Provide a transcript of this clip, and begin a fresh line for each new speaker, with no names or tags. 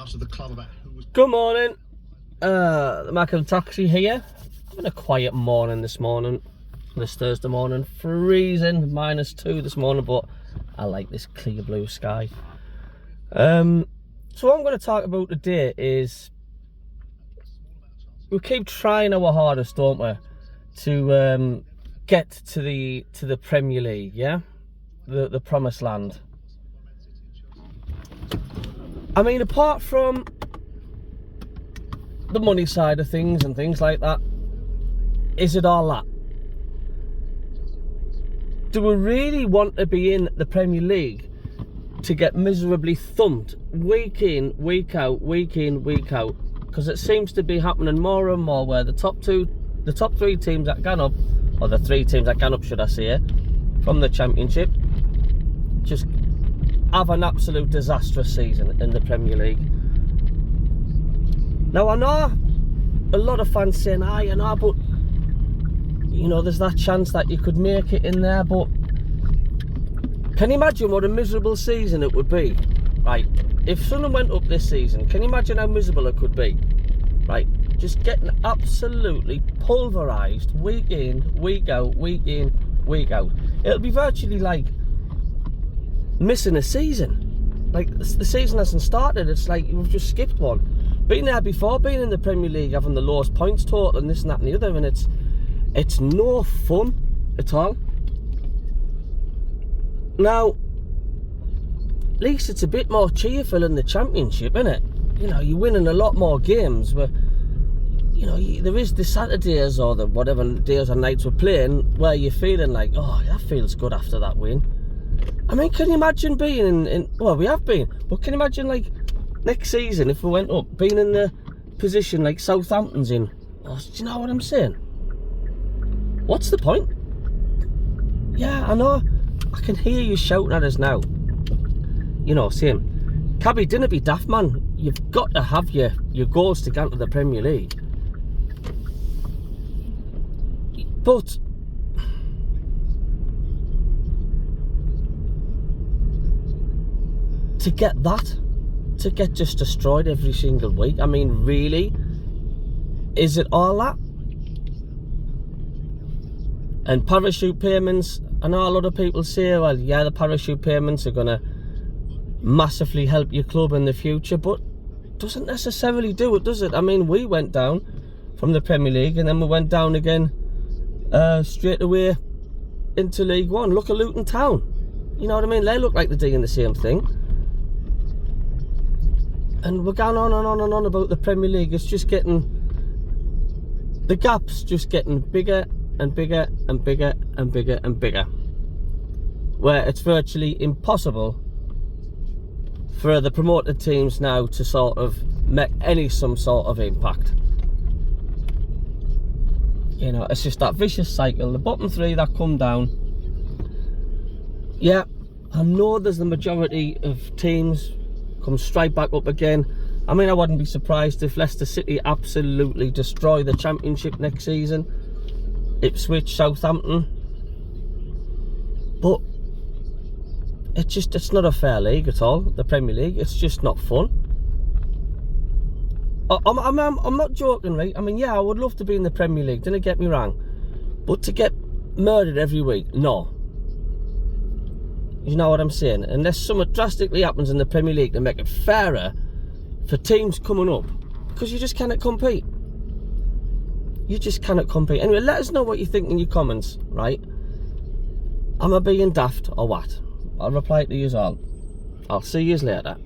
out of the club about who was...
Good morning, the Michael Taxi here. Having a quiet morning this Thursday morning. Freezing, -2 this morning, but I like this clear blue sky. So what I'm going to talk about today is we keep trying our hardest, don't we, to get to the Premier League, yeah, the promised land. I mean, apart from the money side of things and things like that, is it all that? Do we really want to be in the Premier League to get miserably thumped week in, week out, week in, week out? Because it seems to be happening more and more where the top three teams that gone up, or the three teams that gone up, should I say, from the Championship, just have an absolute disastrous season in the Premier League. Now, I know a lot of fans saying, you know, but you know, there's that chance that you could make it in there, but can you imagine what a miserable season it would be? Right, if Sunderland went up this season, can you imagine how miserable it could be? Right, just getting absolutely pulverised week in, week out, week in, week out. It'll be virtually like missing a season. Like, the season hasn't started, it's like we've just skipped one. Been there before, being in the Premier League, having the lowest points total and this and that and the other, and it's no fun at all. Now, at least it's a bit more cheerful in the Championship, isn't it? You know, you're winning a lot more games where, you know, there is the Saturdays or the whatever days or nights we're playing where you're feeling like, oh, that feels good after that win. I mean, can you imagine being in well, we have been, but can you imagine, like, next season, if we went up, being in the position like Southampton's in? Oh, do you know what I'm saying? What's the point? Yeah, I know. I can hear you shouting at us now. You know, saying, Cabby, didn't be daft, man. You've got to have your goals to get into the Premier League. But to get just destroyed every single week, I mean, really, is it all that? And parachute payments, I know a lot of people say, well, yeah, the parachute payments are going to massively help your club in the future, but doesn't necessarily do it, does it? I mean, we went down from the Premier League and then we went down again straight away into League One. Look at Luton Town. You know what I mean? They look like they're doing the same thing. And we're going on and on and on about the Premier League. It's just getting, the gap's just getting bigger and bigger and bigger and bigger and bigger, where it's virtually impossible for the promoted teams now to sort of make some sort of impact. You know, it's just that vicious cycle. The bottom three that come down, yeah, I know there's the majority of teams come straight back up again. I mean, I wouldn't be surprised if Leicester City absolutely destroy the Championship next season. Ipswich, Southampton. But it's not a fair league at all, the Premier League. It's just not fun. I'm not joking, right? I mean, yeah, I would love to be in the Premier League, don't get me wrong. But to get murdered every week, no. You know what I'm saying? Unless something drastically happens in the Premier League to make it fairer for teams coming up, because you just cannot compete. You just cannot compete. Anyway, let us know what you think in your comments, right? Am I being daft or what? I'll reply to you all. I'll see you later.